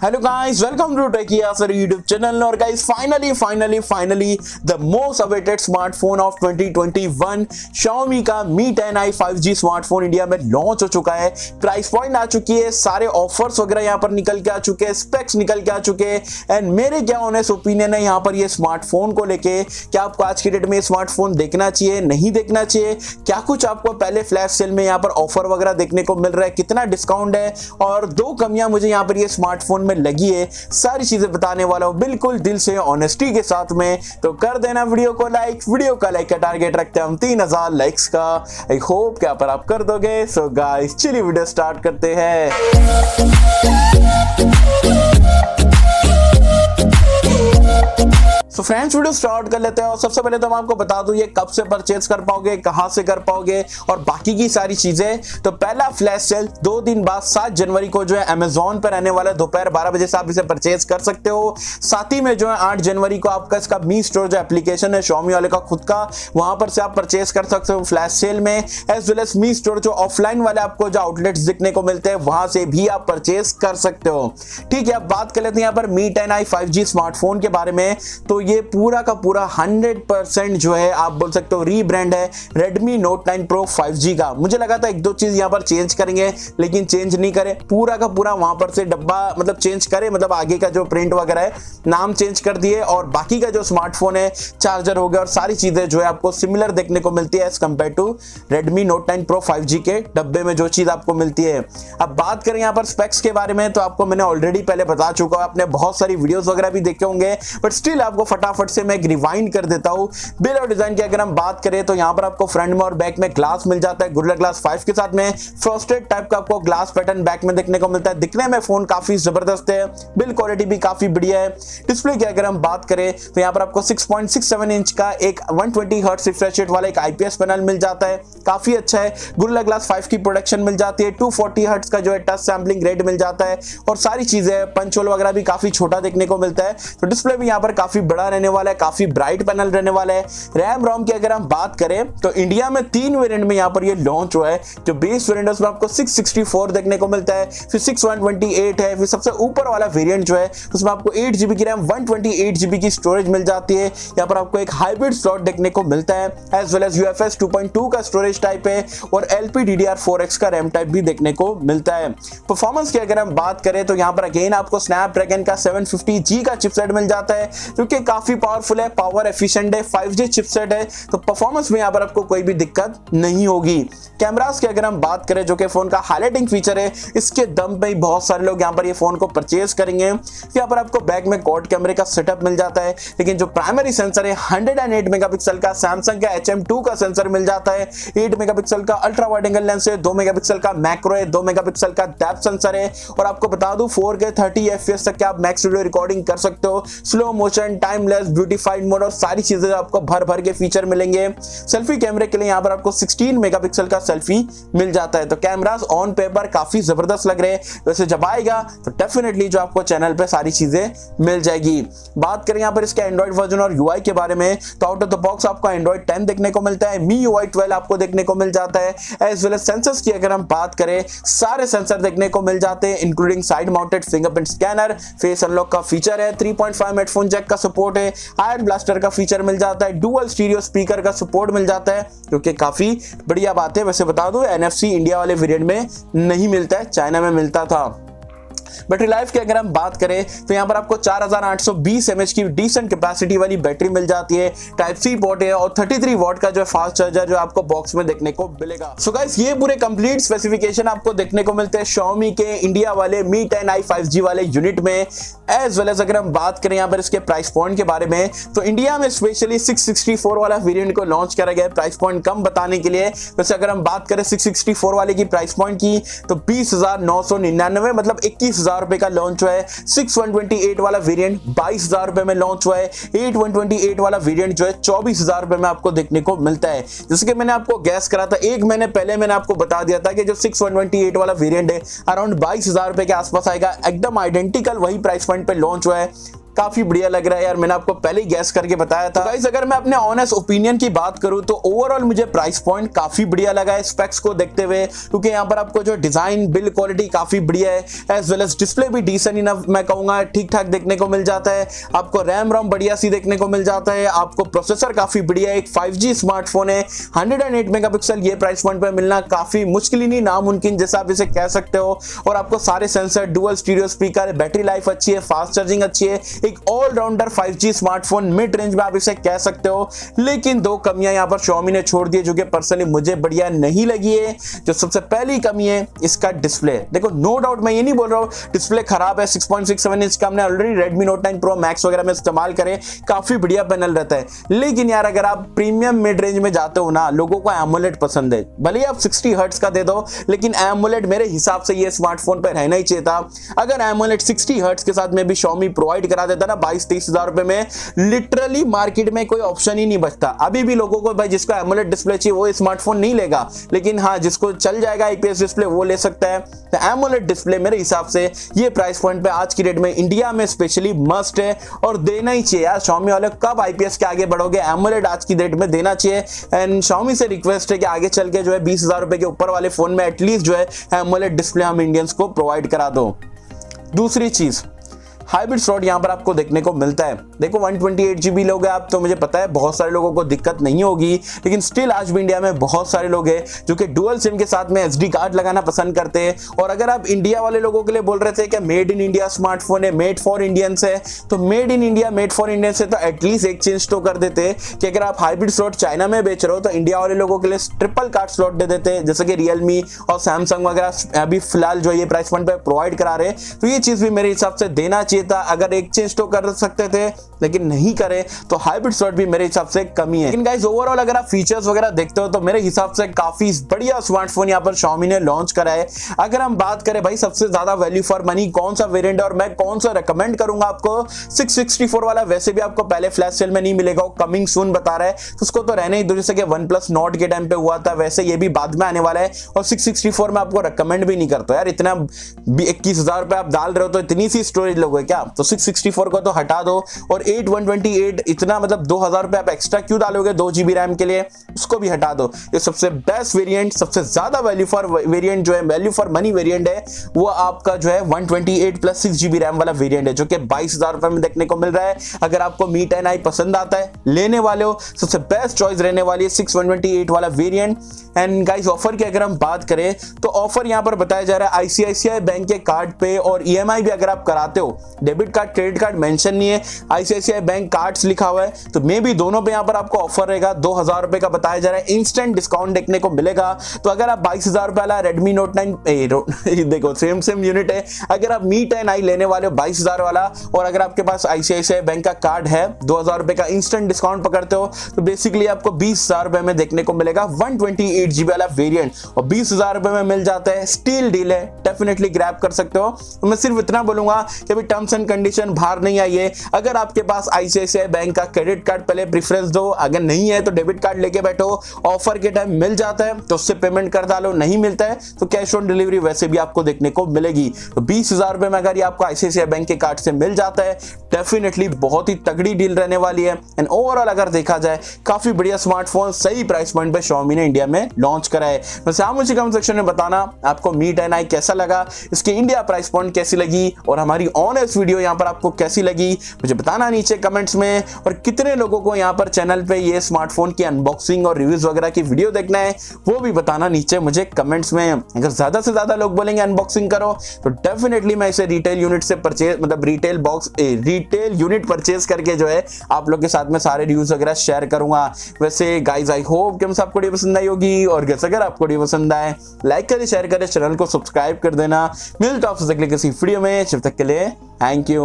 Hello guys, welcome to Techy Yasar YouTube channel. और guys finally the most awaited smartphone of 2021 Xiaomi का Mi 10i 5G smartphone India में launch हो चुका है। Price point आ चुकी है, सारे ऑफर्स वगैरह यहाँ पर निकल के आ चुके हैं, स्पेक्स निकल के आ चुके हैं। एंड मेरे क्या ऑनेस्ट ओपिनियन है यहाँ पर ये स्मार्टफोन को लेके, क्या आपको आज की डेट में स्मार्टफोन देखना चाहिए, नहीं देखना चाहिए, क्या कुछ आपको पहले फ्लैश सेल में यहाँ पर ऑफर वगैरह देखने को मिल रहा है, कितना डिस्काउंट है और दो कमियां मुझे यहाँ पर ये स्मार्टफोन लगी है, सारी चीजें बताने वाला हूं बिल्कुल दिल से, ऑनेस्टी के साथ में। तो कर देना वीडियो को लाइक। वीडियो का लाइक का टारगेट रखते हैं हम 3000 लाइक्स का। आई होप क्या पर आप कर दोगे। सो गाइस चलिए वीडियो स्टार्ट करते हैं। तो फ्रेंड्स वीडियो स्टार्ट कर लेते हैं। और सबसे पहले तो मैं आपको बता दूं ये कब से परचेज कर पाओगे, कहां से कर पाओगे और बाकी की सारी चीजें। तो पहला फ्लैश सेल 2 दिन बाद 7 जनवरी को जो है अमेजोन पर रहने वाला है। दोपहर 12 बजे से आप इसे परचेज कर सकते हो। साथ ही में जो है 8 जनवरी को आपका इसका मी स्टोर जो एप्लीकेशन है Xiaomi वाले का खुद का, वहां पर से आप परचेज कर सकते हो फ्लैश सेल में। एज वेल एज मी स्टोर जो ऑफलाइन वाले आपको जो आउटलेट्स दिखने को मिलते हैं वहां से भी आप परचेज कर सकते हो। ठीक है, अब बात कर लेते हैं यहाँ पर Mi 10i 5G स्मार्टफोन के बारे में। तो ये पूरा का पूरा 100% जो है आप बोल सकते हो रीब्रांड है Redmi Note 9 Pro 5G का। मुझे लगा था एक दो चीज यहाँ पर चेंज करेंगे, लेकिन चेंज नहीं करे। पूरा का पूरा वहां पर से डब्बा मतलब चेंज करे, मतलब आगे का जो प्रिंट वगैरह है नाम चेंज कर दिए, और बाकी का जो स्मार्टफोन है चार्जर हो गया और सारी चीजें जो है आपको सिमिलर देखने को मिलती है as compare to Redmi Note 9 Pro 5G के डब्बे में जो चीज आपको मिलती है। अब बात करें यहाँ पर स्पेक्स के बारे में, तो आपको मैंने ऑलरेडी पहले बता चुका हूं, आपने बहुत सारी वीडियोस वगैरह भी देखे होंगे, बट स्टिल आपको फटाफट से मैं एक रिवाइंड कर देता हूं। बिल और डिजाइन की अगर हम बात करें तो यहां पर आपको फ्रंट में और बैक में ग्लास मिल जाता है गोरिल्ला ग्लास 5 के साथ में। फ्रॉस्टेड टाइप का आपको ग्लास पैटर्न बैक में देखने को मिलता है। दिखने में फोन काफी जबरदस्त है, बिल्ड क्वालिटी भी काफी बढ़िया है। डिस्प्ले की अगर हम बात करें तो यहां पर आपको 6.67 इंच का एक 120 हर्ट्ज रिफ्रेश रेट वाला एक आईपीएस पैनल मिल जाता है, काफी अच्छा है। गोरिल्ला ग्लास 5 की प्रोडक्शन मिल जाती है। 240 हर्ट्ज का जो है टच सैंपलिंग रेट मिल जाता है और सारी चीजें पंच होल वगैरह भी काफी छोटा देखने को मिलता है। तो डिस्प्ले भी यहां पर काफी बड़ा रहने वाला है, काफी ब्राइट पैनल रहने वाला है। रैम रोम की अगर हम बात करें तो इंडिया में 3 वेरिएंट में यहां पर ये लॉन्च हुआ है। जो बेस वेरिएंट है उसमें आपको 664 देखने को मिलता है, फिर 628 है, फिर सबसे ऊपर वाला वेरिएंट जो है उसमें आपको 8GB की रैम 128GB की स्टोरेज मिल जाती है। यहां पर आपको एक हाइब्रिड स्लॉट देखने को मिलता है, एज वेल एज UFS 2.2 का स्टोरेज टाइप है और LPDDR4X का रैम टाइप भी देखने को मिलता है। परफॉर्मेंस की अगर हम बात करें तो यहां पर अगेन आपको स्नैपड्रैगन का 750G का चिपसेट मिल जाता है, जो कि काफी पावरफुल है, पावर एफिशिएंट है, 5G चिपसेट है। तो परफॉर्मेंस में यहां पर आपको कोई भी दिक्कत नहीं होगी। कैमरास की अगर हम बात करें, जो कि फोन का हाईलाइटिंग फीचर है, इसके दम पे ही बहुत सारे लोग यहां पर ये फोन को परचेज करेंगे। यहां पर आपको बैक में क्वाड कैमरे का सेटअप मिल जाता है, लेकिन जो प्राइमरी सेंसर है 108 मेगापिक्सल का सैमसंग का HM2 का सेंसर मिल जाता है। 8 मेगापिक्सल का अल्ट्रा वाइड एंगल लेंस है, 2 मेगापिक्सल का मैक्रो है, 2 मेगापिक्सल का डेप्थ सेंसर है। और आपको बता दूं 4K 30 FPS तक आप मैक्स वीडियो रिकॉर्डिंग कर सकते हो। Slow motion, timeless, beautified mode और सारी चीजें आपको भर भर के फीचर मिलेंगे। सेल्फी कैमरे के लिए यहां पर आपको 16 मेगापिक्सल का सेल्फी मिल जाता है। तो कैमरास ऑन पेपर काफी जबरदस्त लग रहे हैं, वैसे जब आएगा तो डेफिनेटली जो आपको चैनल पे सारी चीजें मिल जाएगी। बात करें यहां पर इसके एंड्रॉइड वर्जन और UI के बारे में, तो आउट ऑफ द बॉक्स आपको एंड्रॉइड 10 देखने को मिलता है, MIUI 12 आपको देखने को मिल जाता है। एज वेल एज सेंसर्स की अगर हम बात करें, सारे सेंसर देखने को मिल जाते हैं, including side mounted fingerprint scanner, face unlock का फीचर है, 3.5 हेडफोन जैक का सपोर्ट है, आयरन ब्लास्टर का फीचर मिल जाता है, डुअल स्टीरियो स्पीकर का सपोर्ट मिल जाता है, जो कि काफी बढ़िया बात है। वैसे बता दूं NFC इंडिया वाले वेरिएंट में नहीं मिलता है, चाइना में मिलता था। बैटरी लाइफ की अगर हम बात करें तो यहां पर आपको 4820 mAh की डिसेंट कैपेसिटी वाली बैटरी मिल जाती है। टाइप सी पोर्ट है और 33 वॉट का जो फास्ट चार्जर जो आपको बॉक्स में देखने को मिलेगा। सो गाइस ये पूरे कंप्लीट स्पेसिफिकेशन आपको देखने को मिलते हैं Xiaomi के इंडिया वाले Mi 10i 5G वाले यूनिट में। एज वेल एज अगर हम बात करें यहाँ पर इसके प्राइस पॉइंट के बारे में, तो इंडिया में स्पेशली 664 वाला वेरिएंट को लॉन्च करा गया है प्राइस पॉइंट कम बताने के लिए। वैसे अगर हम बात करें 664 वाले की प्राइस पॉइंट की तो 20,999 मतलब 21,000 रुपए का लॉन्च हुआ है। 6128 वाला वेरिएंट 22,000 रुपए में लॉन्च हुआ है। 8128 वाला वेरिएंट जो है 24,000 रुपए में आपको देखने को मिलता है। जैसे कि मैंने आपको गैस करा था एक महीने पहले, मैंने आपको बता दिया था कि जो 6128 वाला वेरिएंट है अराउंड 22,000 रुपए के आसपास आएगा। एकदम आइडेंटिकल वही प्राइस पॉइंट पे लॉन्च हुआ है। काफी बढ़िया लग रहा है यार, मैंने आपको पहले ही गैस करके बताया था। गाइस अगर मैं अपने ऑनेस्ट ओपिनियन की बात करूं तो ओवरऑल मुझे प्राइस पॉइंट काफी बढ़िया लगा है स्पेक्स को देखते हुए, क्योंकि यहाँ पर आपको जो डिजाइन बिल्ड क्वालिटी काफी बढ़िया है, एज वेल एज डिस्प्ले भी डिसेंट इनफ मैं कहूंगा ठीक ठाक देखने को मिल जाता है। आपको रैम रोम बढ़िया सी देखने को मिल जाता है, आपको प्रोसेसर काफी बढ़िया है, एक 5G स्मार्टफोन है, 108 मेगापिक्सल ये प्राइस पॉइंट पे मिलना काफी मुश्किल ही नहीं नामुमकिन जैसा आप इसे कह सकते हो। और आपको सारे sensor, dual stereo speaker, battery life अच्छी है, फास्ट चार्जिंग अच्छी है, एक allrounder 5G smartphone mid range में आप इसे कह सकते हो। लेकिन दो कमियां यहाँ पर Xiaomi ने छोड़ दी जो कि पर्सनली मुझे बढ़िया नहीं लगी है। जो सबसे पहली कमी है इसका डिस्प्ले। देखो नो डाउट मैं ये नहीं बोल रहा हूँ डिस्प्ले खराब है, 6.67 इंच का हमने already Redmi Note 9 Pro Max वगैरह में इस्तेमाल करें, काफी बढ़िया पैनल रहता है। लेकिन यार अगर आप प्रीमियम मिड रेंज में जाते हो ना, लोगों को एमोलेड पसंद है, भले ही आप 60 हर्ट्ज का दे दो, लेकिन एमोलेड मेरे हिसाब से ये स्मार्टफोन पे रहना ही चाहिए था। अगर एमोलेड 60 हर्ट्ज के साथ में भी Xiaomi प्रोवाइड करा देता ना 22-23 हजार रुपए में, लिटरली मार्केट में कोई ऑप्शन ही नहीं बचता। अभी भी लोगों को भाई जिसको एमोलेड डिस्प्ले चाहिए वो स्मार्टफोन नहीं लेगा, लेकिन हाँ जिसको चल जाएगा IPS डिस्प्ले वो ले सकता है। तो एमोलेड डिस्प्ले मेरे हिसाब से ये प्राइस पॉइंट पे आज की डेट में इंडिया में स्पेशली मस्ट है और देना ही चाहिए यार। Xiaomi वाले कब IPS के आगे बढ़ोगे, एमोलेड आज की डेट में देना चाहिए। एंड Xiaomi से रिक्वेस्ट है कि आगे चल के जो है 20,000 रुपए के ऊपर वाले फोन में एटलीस्ट जो है एमोलेड डिस्प्ले हम इंडियंस को प्रोवाइड करा दो। दूसरी चीज हाइब्रिड स्लॉट यहाँ पर आपको देखने को मिलता है। देखो 128GB लोग हैं आप, तो मुझे पता है बहुत सारे लोगों को दिक्कत नहीं होगी, लेकिन स्टिल आज भी इंडिया में बहुत सारे लोग हैं जो कि डुअल सिम के साथ में SD कार्ड लगाना पसंद करते हैं। और अगर आप इंडिया वाले लोगों के लिए बोल रहे थे कि मेड इन इंडिया स्मार्टफोन है, मेड फॉर इंडियंस है, तो made in India made for Indians है तो एटलीस्ट एक चेंज तो कर देते कि अगर आप हाइब्रिड स्लॉट चाइना में बेच रहे हो तो इंडिया वाले लोगों के लिए ट्रिपल कार्ड स्लॉट दे देते, जैसे कि रियलमी और सैमसंग वगैरह अभी फिलहाल जो ये प्राइस पॉइंट पे प्रोवाइड करा रहे। तो ये चीज भी मेरे हिसाब से देना चाहिए था। अगर एक चेंज तो कर सकते थे लेकिन नहीं करे, तो हाइब्रिड स्लॉट भी मेरे हिसाब से कमी है। लेकिन गाइस ओवरऑल अगर आप फीचर्स वगैरह देखते हो तो मेरे हिसाब से काफी बढ़िया स्मार्टफोन यहाँ पर Xiaomi ने लॉन्च करा है। अगर हम बात करें भाई सबसे ज्यादा वैल्यू फॉर मनी कौन सा वेरिएंट है और मैं कौन सा रेकमेंड करूंगा आपको, 664 वाला वैसे भी आपको पहले फ्लैश सेल में नहीं मिलेगा, वो कमिंग सून बता रहा है, तो उसको तो रहने ही दूर से OnePlus Nord के टाइम पे हुआ था, वैसे ये भी बाद में आने वाला है। और 664 में आपको रेकमेंड भी नहीं करता यार, इतना 21,000 रुपए आप डाल रहे हो तो इतनी सी स्टोरेज लोगे क्या, तो 664 को तो हटा दो। और 8128 इतना मतलब 2,000 रुपए आप एक्स्ट्रा क्यों डालोगे 2GB रैम के लिए, उसको भी हटा दो। ये सबसे बेस्ट वेरिएंट, सबसे ज्यादा वैल्यू फॉर वेरिएंट जो है, वैल्यू फॉर मनी वेरिएंट है, वो आपका जो है 128 प्लस 6GB रैम वाला वेरिएंट है, जो कि 22,000 रुपए में देखने को मिल रहा है। अगर आपको मी 10i पसंद आता है, लेने वाले हो, सबसे बेस्ट चॉइस रहने वाली है 628 वाला वेरिएंट। एंड गाइस ऑफर की अगर हम बात करें तो ऑफर यहां पर बताया जा रहा है ICICI बैंक के कार्ड पे, और EMI भी अगर आप कराते हो, debit card credit card mention नहीं है, ICICI बैंक कार्ड्स लिखा हुआ है, तो मे भी दोनों पे यहां पर आपको ऑफर रहेगा। 2,000 रुपए का बताया जा रहा है, इंस्टेंट डिस्काउंट देखने को मिलेगा। तो अगर आप 22,000 रुपए वाला Redmi Note 9 देखो सेम यूनिट है, अगर आप मी 10i लेने वाले हो 22,000 वाला, और अगर आपके पास ICICI बैंक का कार्ड है, 2,000 रुपए का इंस्टेंट डिस्काउंट पकड़ते हो, तो बेसिकली आपको 20,000 रुपए में देखने को मिलेगा 128GB वाला वेरिएंट, और 20,000 रुपए में मिल जाता है। स्टील डील है, डेफिनेटली ग्रैब कर सकते हो। तो मैं सिर्फ इतना बोलूंगा कि अभी टर्म्स एंड कंडीशन बाहर नहीं आई है। अगर आपके पास ICICI बैंक का क्रेडिट कार्ड पहले प्रेफरेंस दो, अगर नहीं है तो डेबिट कार्ड लेके बैठो, ऑफर के टाइम मिल जाता है तो उससे पेमेंट कर डालो, नहीं मिलता है तो कैश ऑन डिलीवरी वैसे भी आपको देखने को मिलेगी। तो 20,000 रुपए में अगर ये आपको ICICI बैंक के कार्ड से मिल जाता है, डेफिनेटली बहुत ही तगड़ी डील रहने वाली है। एंड ओवरऑल अगर देखा जाए काफी बढ़िया स्मार्टफोन सही प्राइस पॉइंट पे Xiaomi ने इंडिया में लॉन्च करा है। वैसे आप मुझे कमेंट सेक्शन में बताना आपको मी 10i कैसा लगा, इसकी इंडिया प्राइस पॉइंट कैसी लगी, और हमारी ऑनेस्ट वीडियो यहाँ पर आपको कैसी लगी मुझे बताना नीचे कमेंट्स में। और कितने लोगों को यहाँ पर चैनल पे ये स्मार्टफोन की अनबॉक्सिंग और रिव्यूज वगैरह की वीडियो देखना है, वो भी बताना नीचे मुझे कमेंट्स में। अगर ज्यादा से ज्यादा लोग बोलेंगे अनबॉक्सिंग करो, तो डेफिनेटली मैं इसे रिटेल यूनिट से परचेज, मतलब रिटेल यूनिट परचेज करके जो है आप लोग के साथ में सारे रिव्यूज वगैरह शेयर करूंगा। वैसे गाइज आई होप कि आपको वीडियो पसंद आई होगी, और अगर आपको वीडियो पसंद आए लाइक करें, शेयर करें, चैनल को सब्सक्राइब कर देना। मिलता हूं आपसे अगले किसी वीडियो में, जब तक के लिए थैंक यू।